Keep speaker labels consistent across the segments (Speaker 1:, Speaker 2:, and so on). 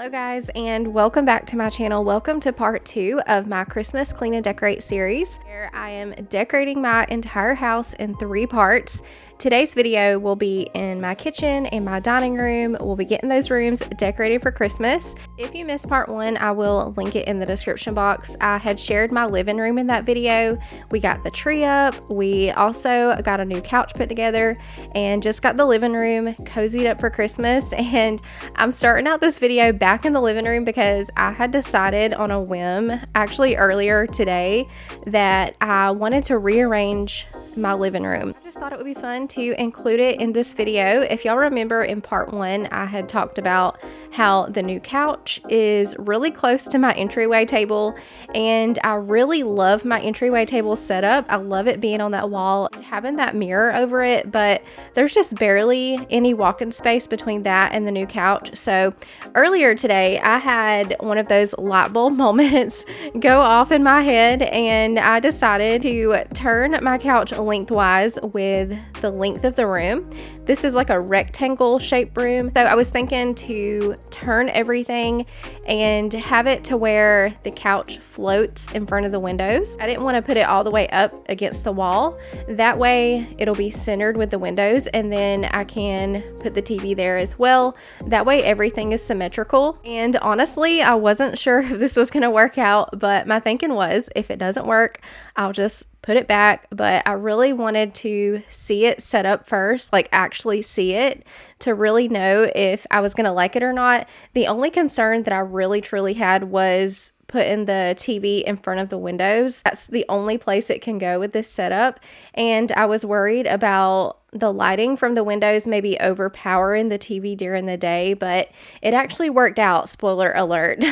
Speaker 1: Hello guys, and welcome back to my channel. Welcome to part 2 of my Christmas Clean and Decorate series, where I am decorating my entire house in 3 parts. Today's video will be in my kitchen and my dining room. We'll be getting those rooms decorated for Christmas. If you missed part 1, I will link it in the description box. I had shared my living room in that video. We got the tree up. We also got a new couch put together and just got the living room cozied up for Christmas. And I'm starting out this video back in the living room because I had decided on a whim, actually earlier today, that I wanted to rearrange my living room. I just thought it would be fun to include it in this video. If y'all remember, in part 1 I had talked about how the new couch is really close to my entryway table, and I really love my entryway table setup. I love it being on that wall, having that mirror over it, but there's just barely any walk-in space between that and the new couch. So earlier today I had one of those light bulb moments go off in my head, and I decided to turn my couch lengthwise with the length of the room. This is like a rectangle shaped room, so I was thinking to turn everything and have it to where the couch floats in front of the windows. I didn't want to put it all the way up against the wall. That way it'll be centered with the windows, and then I can put the TV there as well. That way everything is symmetrical. And honestly, I wasn't sure if this was going to work out, but my thinking was, if it doesn't work, I'll just put it back. But I really wanted to see it set up first, like actually see it, to really know if I was going to like it or not. The only concern that I really truly had was putting the TV in front of the windows. That's the only place it can go with this setup. And I was worried about the lighting from the windows maybe overpowering the TV during the day, but it actually worked out. Spoiler alert.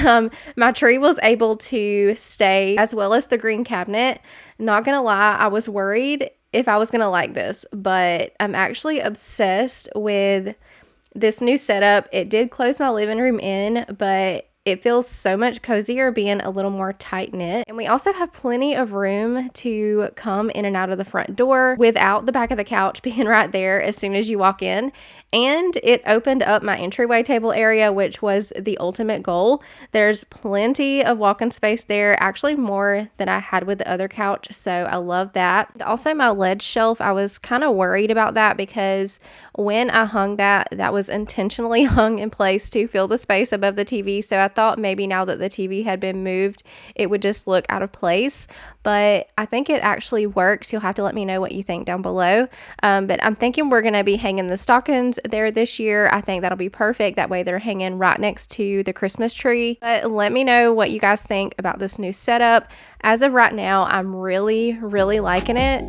Speaker 1: My tree was able to stay, as well as the green cabinet. Not gonna lie, I was worried if I was gonna like this, but I'm actually obsessed with this new setup. It did close my living room in, but it feels so much cozier being a little more tight knit. And we also have plenty of room to come in and out of the front door without the back of the couch being right there as soon as you walk in. And it opened up my entryway table area, which was the ultimate goal. There's plenty of walk-in space there, actually more than I had with the other couch, so I love that. And also my ledge shelf, I was kind of worried about that because when I hung that was intentionally hung in place to fill the space above the TV, so I thought maybe now that the TV had been moved, it would just look out of place. But I think it actually works. You'll have to let me know what you think down below. But I'm thinking we're going to be hanging the stockings there this year. I think that'll be perfect. That way they're hanging right next to the Christmas tree. But let me know what you guys think about this new setup. As of right now, I'm really liking it.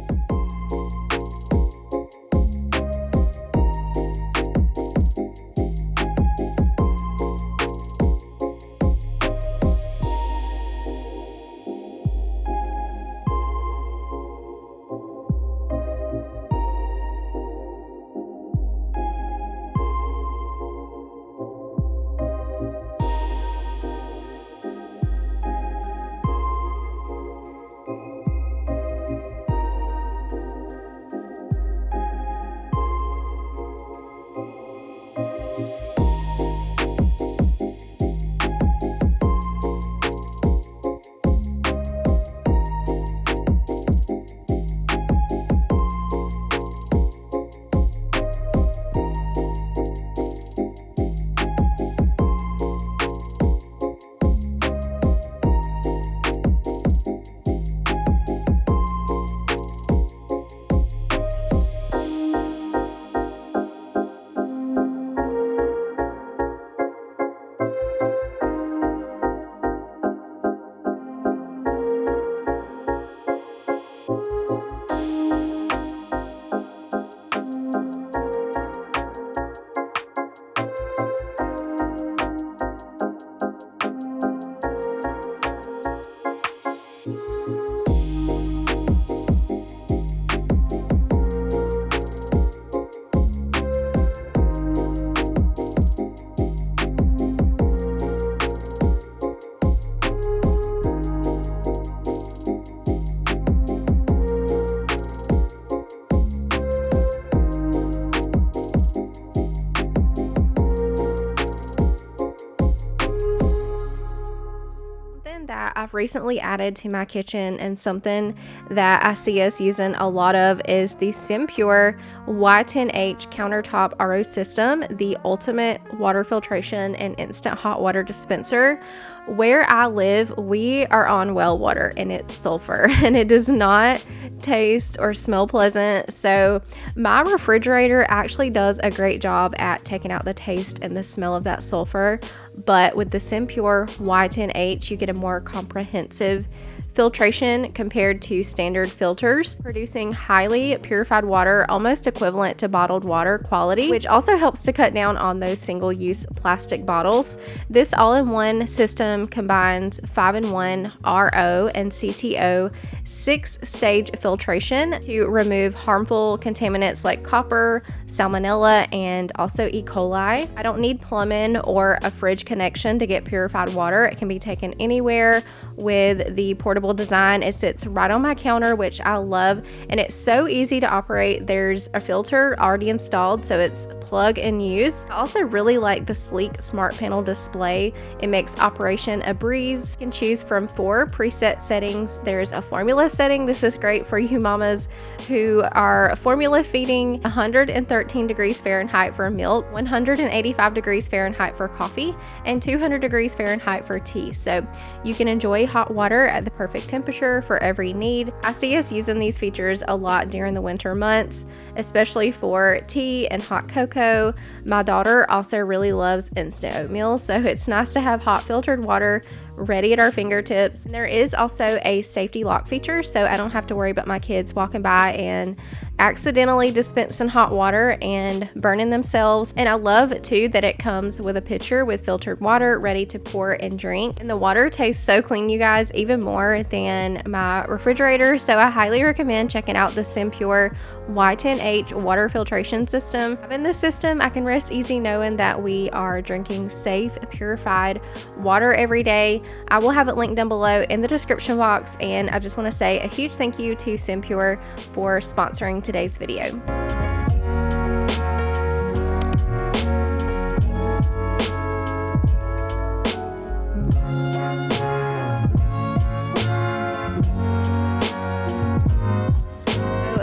Speaker 1: I've recently added to my kitchen, and something that I see us using a lot of is the SimPure Y10H countertop RO system, the ultimate water filtration and instant hot water dispenser. Where I live, we are on well water and it's sulfur and it does not taste or smell pleasant. So my refrigerator actually does a great job at taking out the taste and the smell of that sulfur. But with the SimPure Y10H, you get a more comprehensive filtration compared to standard filters, producing highly purified water almost equivalent to bottled water quality, which also helps to cut down on those single-use plastic bottles. This all-in-one system combines 5-in-1 RO and CTO 6-stage filtration to remove harmful contaminants like copper, salmonella, and also E. coli. I don't need plumbing or a fridge connection to get purified water. It can be taken anywhere with the portable design. It sits right on my counter, which I love, and it's so easy to operate. There's a filter already installed, so it's plug and use. I also really like the sleek smart panel display. It makes operation a breeze. You can choose from 4 preset settings. There's a formula setting. This is great for you mamas who are formula feeding. 113 degrees Fahrenheit for milk, 185 degrees Fahrenheit for coffee, and 200 degrees Fahrenheit for tea. So you can enjoy hot water at the perfect temperature for every need. I see us using these features a lot during the winter months, especially for tea and hot cocoa. My daughter also really loves instant oatmeal, so it's nice to have hot filtered water ready at our fingertips. And there is also a safety lock feature, so I don't have to worry about my kids walking by and accidentally dispensing hot water and burning themselves. And I love too that it comes with a pitcher with filtered water ready to pour and drink. And the water tastes so clean, you guys, even more than my refrigerator. So I highly recommend checking out the SimPure Y10H water filtration system. Having this system, I can rest easy knowing that we are drinking safe, purified water every day. I will have it linked down below in the description box, and I just want to say a huge thank you to SimPure for sponsoring today's video.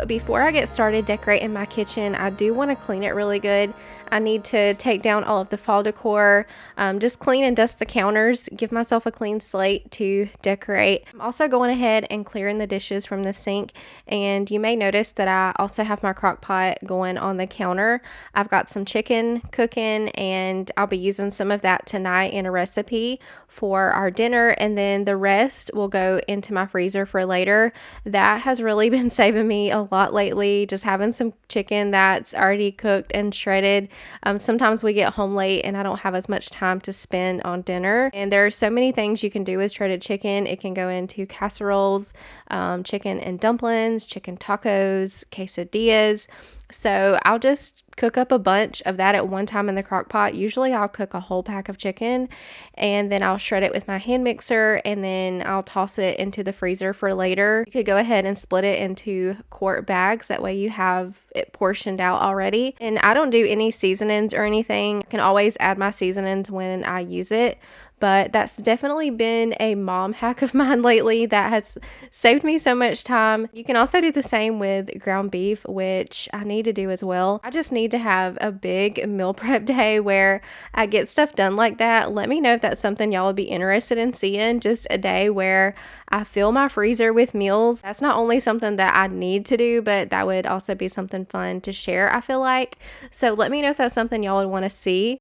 Speaker 1: Before I get started decorating my kitchen, I do want to clean it really good. I need to take down all of the fall decor, just clean and dust the counters, give myself a clean slate to decorate. I'm also going ahead and clearing the dishes from the sink, and you may notice that I also have my crock pot going on the counter. I've got some chicken cooking, and I'll be using some of that tonight in a recipe for our dinner, and then the rest will go into my freezer for later. That has really been saving me a lot lately, just having some chicken that's already cooked and shredded. Sometimes we get home late and I don't have as much time to spend on dinner, and there are so many things you can do with shredded chicken. It can go into casseroles, chicken and dumplings, chicken tacos, quesadillas. So I'll just cook up a bunch of that at one time in the crock pot. Usually I'll cook a whole pack of chicken, and then I'll shred it with my hand mixer, and then I'll toss it into the freezer for later. You could go ahead and split it into quart bags. That way you have it portioned out already. And I don't do any seasonings or anything. I can always add my seasonings when I use it. But that's definitely been a mom hack of mine lately that has saved me so much time. You can also do the same with ground beef, which I need to do as well. I just need to have a big meal prep day where I get stuff done like that. Let me know if that's something y'all would be interested in seeing. Just a day where I fill my freezer with meals. That's not only something that I need to do, but that would also be something fun to share, I feel like. So let me know if that's something y'all would want to see.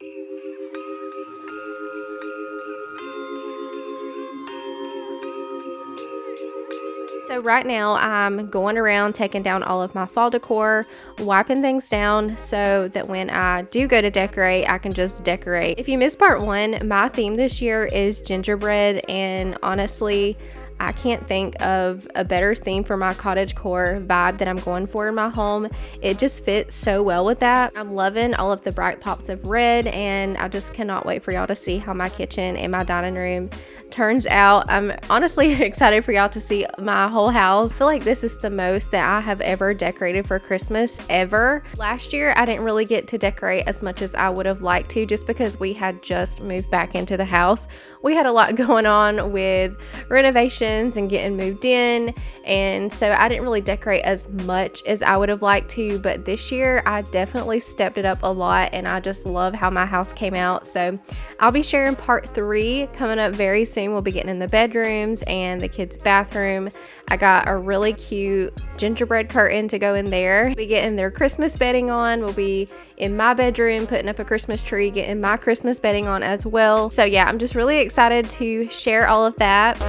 Speaker 1: So right now I'm going around taking down all of my fall decor, wiping things down so that when I do go to decorate, I can just decorate. If you missed part 1, my theme this year is gingerbread, and honestly, I can't think of a better theme for my cottagecore vibe that I'm going for in my home. It just fits so well with that. I'm loving all of the bright pops of red, and I just cannot wait for y'all to see how my kitchen and my dining room turns out. I'm honestly excited for y'all to see my whole house. I feel like this is the most that I have ever decorated for Christmas ever. Last year I didn't really get to decorate as much as I would have liked to, just because we had just moved back into the house. We had a lot going on with renovations and getting moved in, and so I didn't really decorate as much as I would have liked to, but this year I definitely stepped it up a lot, and I just love how my house came out. So I'll be sharing part 3 coming up very soon. We'll be getting in the bedrooms and the kids' bathroom. I got a really cute gingerbread curtain to go in there. We'll be getting their Christmas bedding on. We'll be in my bedroom putting up a Christmas tree, getting my Christmas bedding on as well. So yeah, I'm just really excited to share all of that.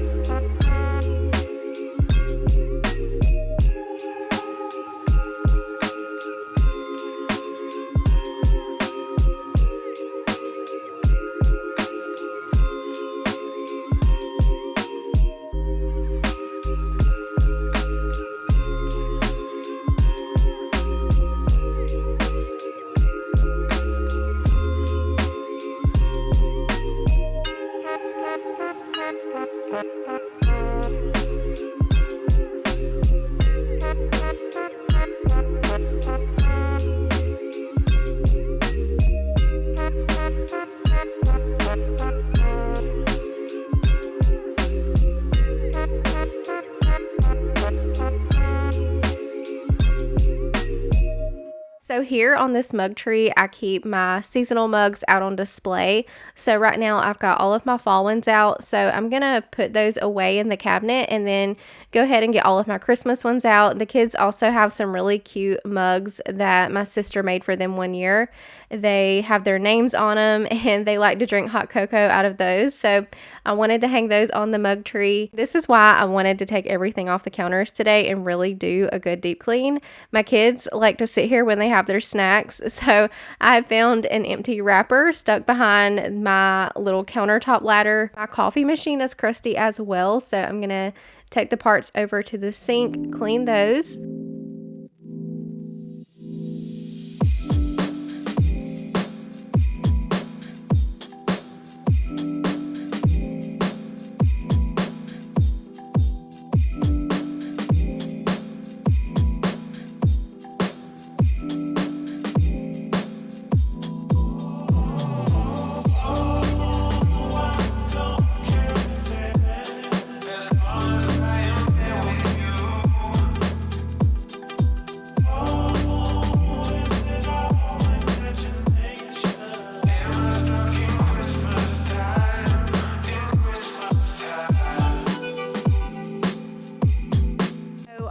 Speaker 1: So here on this mug tree, I keep my seasonal mugs out on display. So right now I've got all of my fall ones out. So I'm going to put those away in the cabinet and then go ahead and get all of my Christmas ones out. The kids also have some really cute mugs that my sister made for them one year. They have their names on them and they like to drink hot cocoa out of those. So I wanted to hang those on the mug tree. This is why I wanted to take everything off the counters today and really do a good deep clean. My kids like to sit here when they have their snacks. So I found an empty wrapper stuck behind my little countertop ladder. My coffee machine is crusty as well. So I'm going to take the parts over to the sink, clean those.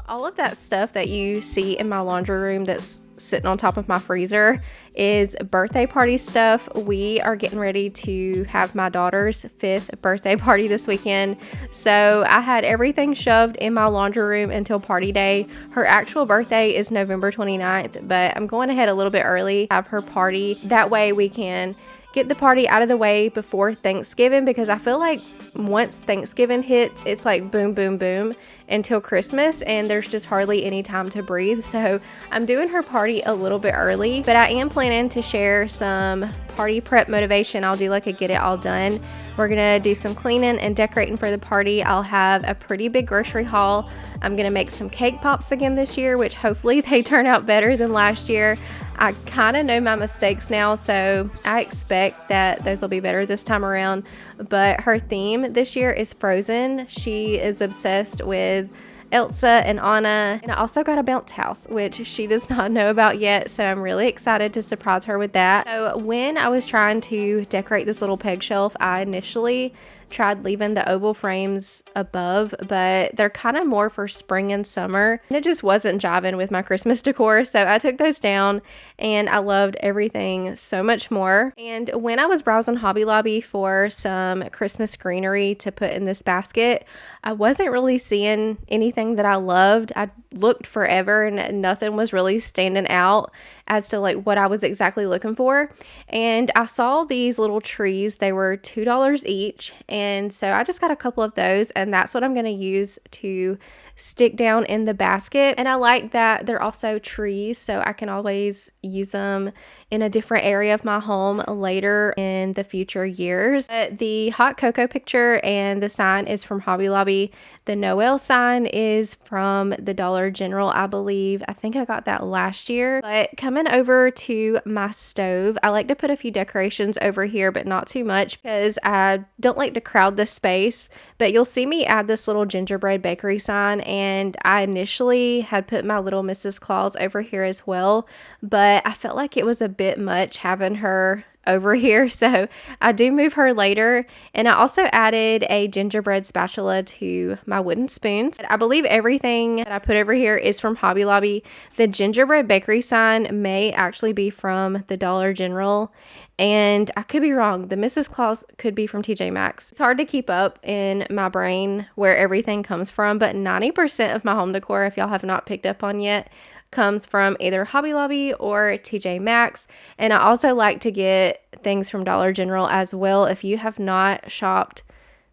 Speaker 1: All of that stuff that you see in my laundry room that's sitting on top of my freezer is birthday party stuff. We are getting ready to have my daughter's 5th birthday party this weekend. So I had everything shoved in my laundry room until party day. Her actual birthday is November 29th, but I'm going ahead a little bit early, have her party. That way we can get the party out of the way before Thanksgiving, because I feel like once Thanksgiving hits, it's like boom, boom, boom until Christmas, and there's just hardly any time to breathe. So I'm doing her party a little bit early, but I am planning to share some party prep motivation. I'll do like a get it all done. We're gonna do some cleaning and decorating for the party. I'll have a pretty big grocery haul. I'm gonna make some cake pops again this year, which hopefully they turn out better than last year. I kind of know my mistakes now, so I expect that those will be better this time around. But her theme this year is Frozen. She is obsessed with Elsa and Anna, and I also got a bounce house, which she does not know about yet, so I'm really excited to surprise her with that. So when I was trying to decorate this little peg shelf, I initially tried leaving the oval frames above, but they're kind of more for spring and summer, and it just wasn't jiving with my Christmas decor, so I took those down, and I loved everything so much more. And when I was browsing Hobby Lobby for some Christmas greenery to put in this basket, I wasn't really seeing anything that I loved. I looked forever and nothing was really standing out as to like what I was exactly looking for. And I saw these little trees. They were $2 each. And so I just got a couple of those, and that's what I'm going to use to stick down in the basket. And I like that they're also trees, so I can always use them in a different area of my home later in the future years. The hot cocoa picture and the sign is from Hobby Lobby. The Noel sign is from the Dollar General, I believe. I think I got that last year. But coming over to my stove, I like to put a few decorations over here, but not too much because I don't like to crowd the space. But you'll see me add this little gingerbread bakery sign, and I initially had put my little Mrs. Claus over here as well, but I felt like it was a bit much having her over here, so I do move her later. And I also added a gingerbread spatula to my wooden spoons. I believe everything that I put over here is from Hobby Lobby. The gingerbread bakery sign may actually be from the Dollar General, and I could be wrong. The Mrs. Claus could be from TJ Maxx. It's hard to keep up in my brain where everything comes from, but 90% of my home decor, if y'all have not picked up on yet, comes from either Hobby Lobby or TJ Maxx. And I also like to get things from Dollar General as well. If you have not shopped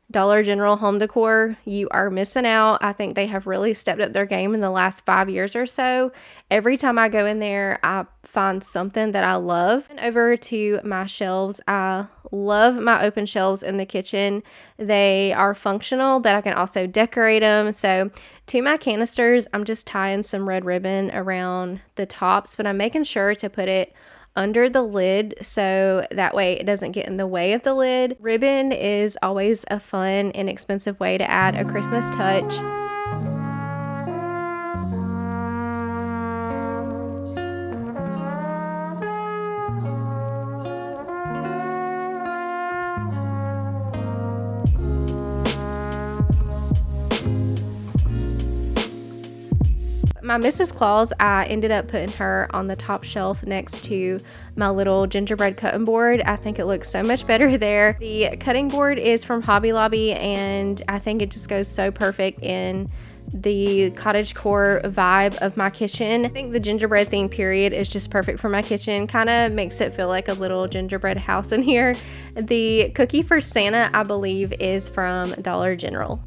Speaker 1: Dollar General home decor, you are missing out. I think they have really stepped up their game in the last 5 years or so. Every time I go in there, I find something that I love. And over to my shelves, I love my open shelves in the kitchen. They are functional, but I can also decorate them. So to my canisters, I'm just tying some red ribbon around the tops, but I'm making sure to put it under the lid so that way it doesn't get in the way of the lid. Ribbon is always a fun, inexpensive way to add a Christmas touch. My Mrs. Claus, I ended up putting her on the top shelf next to my little gingerbread cutting board. I think it looks so much better there. The cutting board is from Hobby Lobby, and I think it just goes so perfect in the cottagecore vibe of my kitchen. I think the gingerbread theme period is just perfect for my kitchen. Kind of makes it feel like a little gingerbread house in here. The cookie for Santa, I believe, is from Dollar General.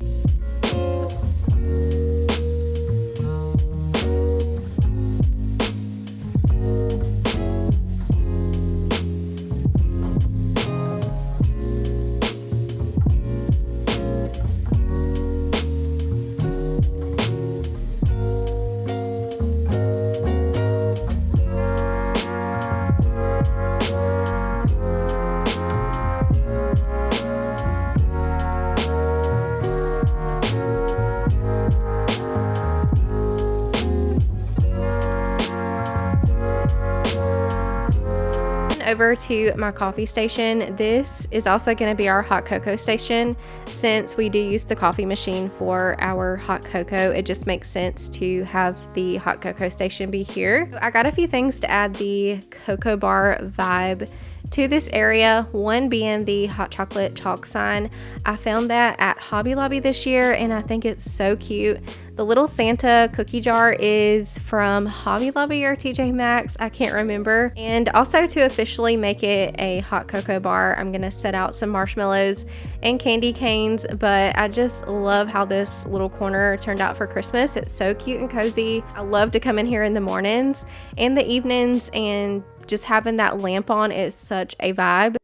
Speaker 1: Over to my coffee station. This is also going to be our hot cocoa station. Since we do use the coffee machine for our hot cocoa, it just makes sense to have the hot cocoa station be here. I got a few things to add the cocoa bar vibe to this area, one being the hot chocolate chalk sign. I found that at Hobby Lobby this year, and I think it's so cute. The little Santa cookie jar is from Hobby Lobby or TJ Maxx, I can't remember. And also, to officially make it a hot cocoa bar, I'm gonna set out some marshmallows and candy canes, but I just love how this little corner turned out for Christmas. It's so cute and cozy. I love to come in here in the mornings and the evenings, and just having that lamp on is such a vibe.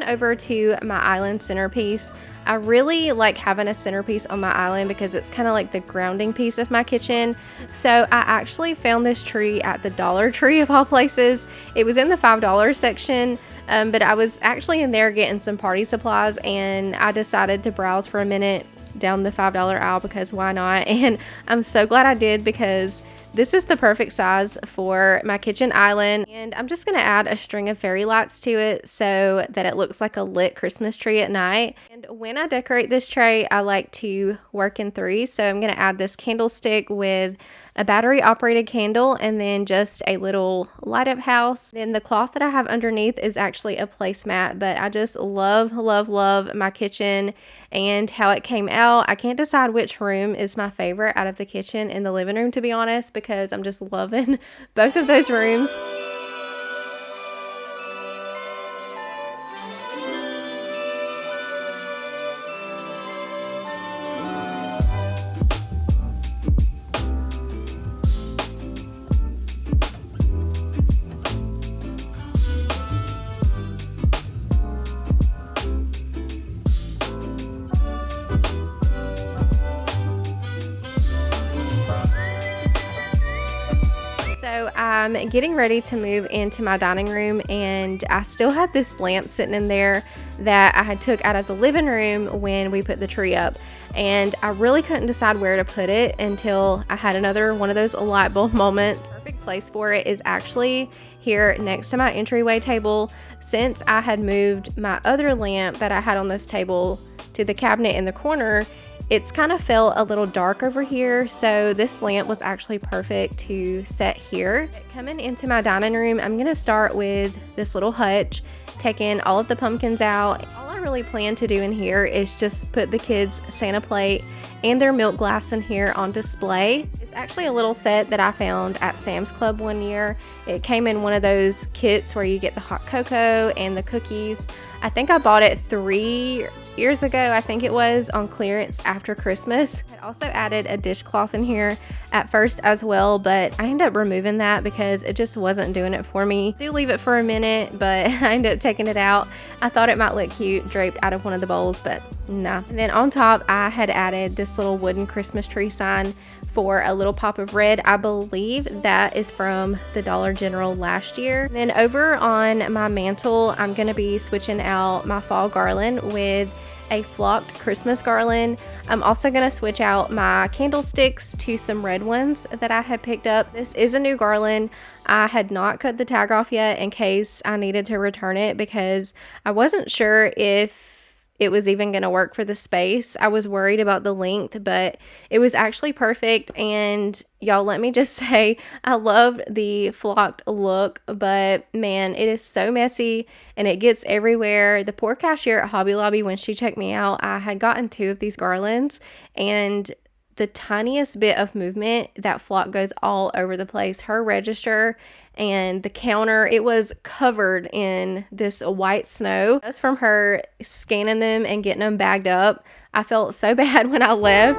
Speaker 1: on over to my island centerpiece. I really like having a centerpiece on my island because it's kind of like the grounding piece of my kitchen. So I actually found this tree at the Dollar Tree of all places. It was in the $5 section, but I was actually in there getting some party supplies, and I decided to browse for a minute down the $5 aisle because why not? And I'm so glad I did, because this is the perfect size for my kitchen island, and I'm just going to add a string of fairy lights to it so that it looks like a lit Christmas tree at night. And when I decorate this tray, I like to work in threes, so I'm going to add this candlestick with a battery operated candle and then just a little light up house. Then the cloth that I have underneath is actually a placemat, but I just love my kitchen and how it came out. I can't decide which room is my favorite out of the kitchen and the living room, to be honest, because I'm just loving both of those rooms. So I'm getting ready to move into my dining room, and I still had this lamp sitting in there that I had took out of the living room when we put the tree up, and I really couldn't decide where to put it until I had another one of those light bulb moments. The perfect place for it is actually here next to my entryway table. Since I had moved my other lamp that I had on this table to the cabinet in the corner, it's kind of felt a little dark over here, so this lamp was actually perfect to set here. Coming into my dining room, I'm going to start with this little hutch, taking all of the pumpkins out. All I really plan to do in here is just put the kids' Santa plate and their milk glass in here on display. It's actually a little set that I found at Sam's Club one year. It came in one of those kits where you get the hot cocoa and the cookies. I think I bought it 3 years ago, I think it was, on clearance after Christmas. I also added a dishcloth in here at first as well, but I ended up removing that because it just wasn't doing it for me. I do leave it for a minute, but I ended up taking it out. I thought it might look cute draped out of one of the bowls, but nah. And then on top, I had added this little wooden Christmas tree sign for a little pop of red. I believe that is from the Dollar General last year. And then over on my mantle, I'm going to be switching out my fall garland with a flocked Christmas garland. I'm also going to switch out my candlesticks to some red ones that I had picked up. This is a new garland. I had not cut the tag off yet in case I needed to return it because I wasn't sure if it was even going to work for the space. I was worried about the length, but it was actually perfect. And y'all, let me just say, I loved the flocked look, but man, it is so messy and it gets everywhere. The poor cashier at Hobby Lobby, when she checked me out, I had gotten 2 of these garlands, and the tiniest bit of movement, that flock goes all over the place. Her register and the counter, it was covered in this white snow. Just from her scanning them and getting them bagged up, I felt so bad when I left.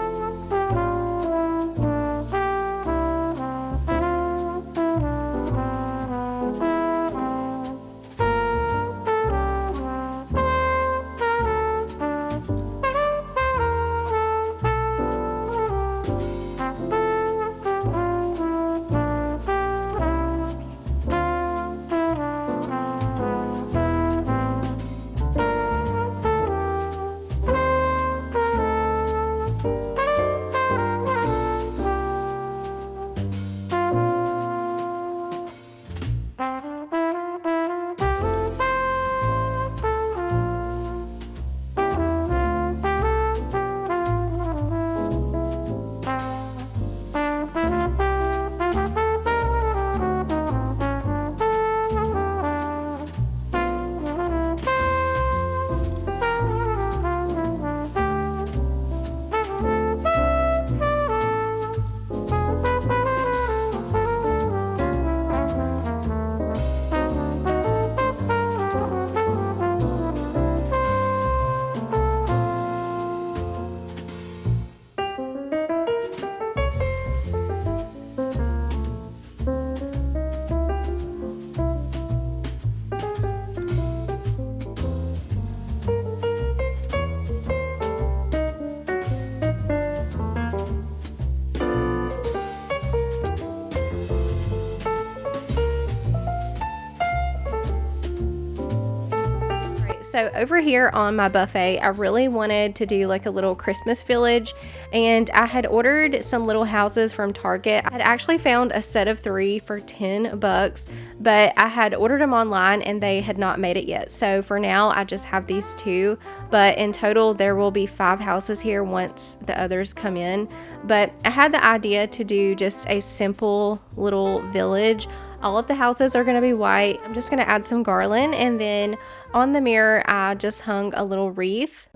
Speaker 1: So over here on my buffet, I really wanted to do like a little Christmas village, and I had ordered some little houses from Target. I had actually found a set of 3 for $10, but I had ordered them online and they had not made it yet. So for now, I just have these 2, but in total, there will be 5 houses here once the others come in. But I had the idea to do just a simple little village. All of the houses are going to be white. I'm just going to add some garland, and then on the mirror I just hung a little wreath.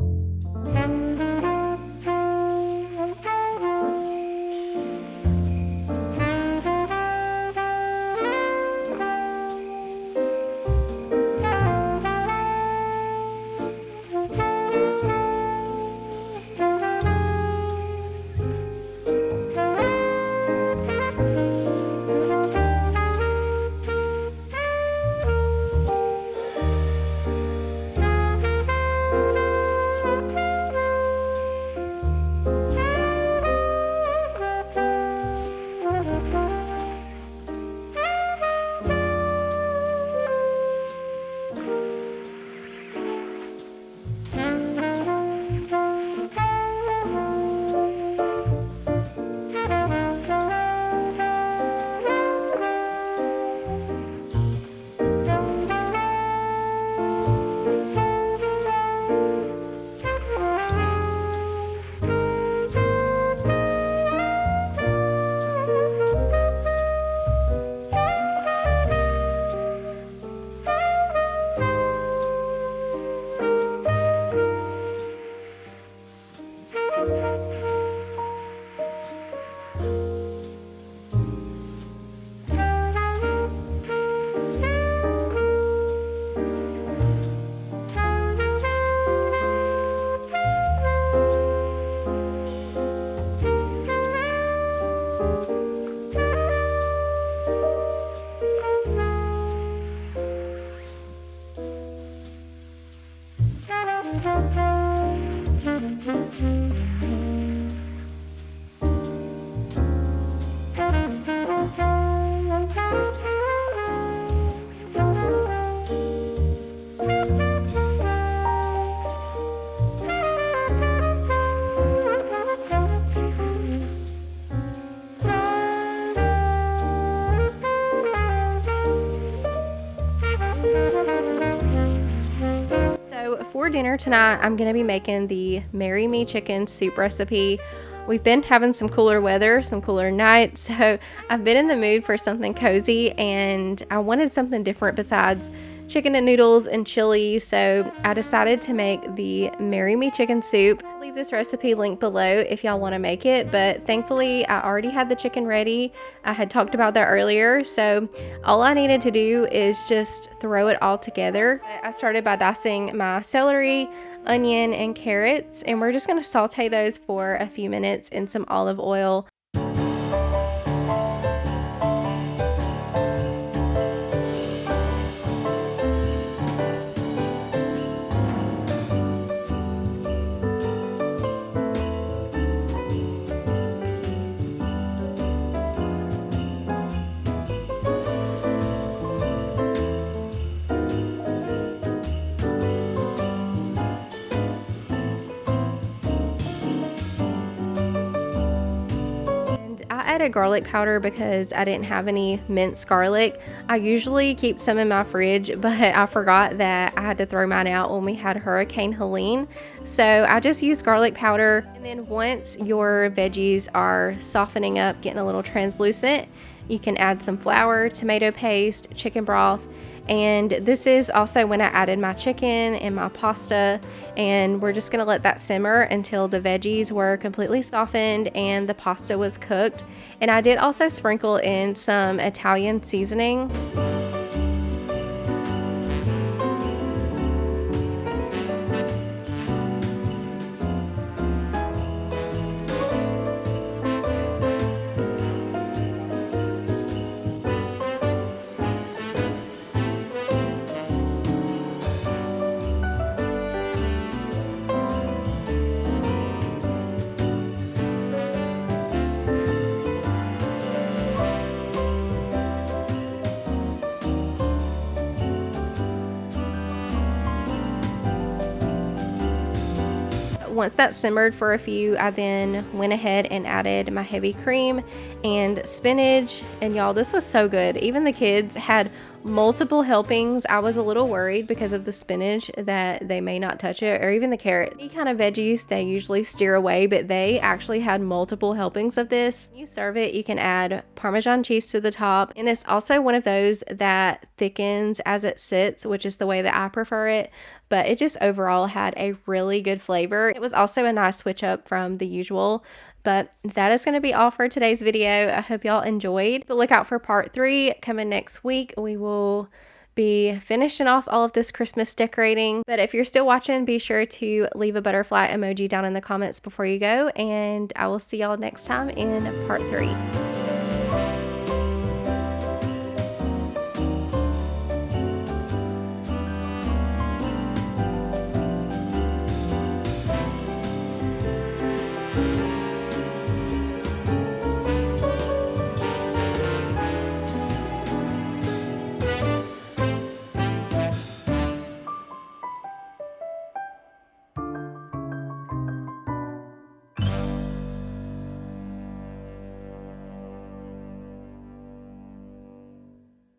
Speaker 1: For dinner tonight, I'm going to be making the Marry Me chicken soup recipe. We've been having some cooler weather, some cooler nights, so I've been in the mood for something cozy, and I wanted something different besides chicken and noodles and chili, so I decided to make the Marry Me chicken soup. I'll leave this recipe linked below if y'all want to make it, but thankfully I already had the chicken ready. I had talked about that earlier, so all I needed to do is just throw it all together. I started by dicing my celery, onion, and carrots, and we're just going to saute those for a few minutes in some olive oil. Added garlic powder because I didn't have any minced garlic. I usually keep some in my fridge, but I forgot that I had to throw mine out when we had Hurricane Helene. So I just used garlic powder. And then once your veggies are softening up, getting a little translucent, you can add some flour, tomato paste, chicken broth. And this is also when I added my chicken and my pasta, and we're just gonna let that simmer until the veggies were completely softened and the pasta was cooked. And I did also sprinkle in some Italian seasoning. Once that simmered for a few, I then went ahead and added my heavy cream and spinach. And y'all, this was so good. Even the kids had multiple helpings. I was a little worried because of the spinach that they may not touch it, or even the carrot. Any kind of veggies they usually steer away, but they actually had multiple helpings of this. When you serve it, you can add Parmesan cheese to the top, and it's also one of those that thickens as it sits, which is the way that I prefer it. But it just overall had a really good flavor. It was also a nice switch up from the usual. But that is going to be all for today's video. I hope y'all enjoyed. But look out for part 3 coming next week. We will be finishing off all of this Christmas decorating. But if you're still watching, be sure to leave a butterfly emoji down in the comments before you go. And I will see y'all next time in part 3.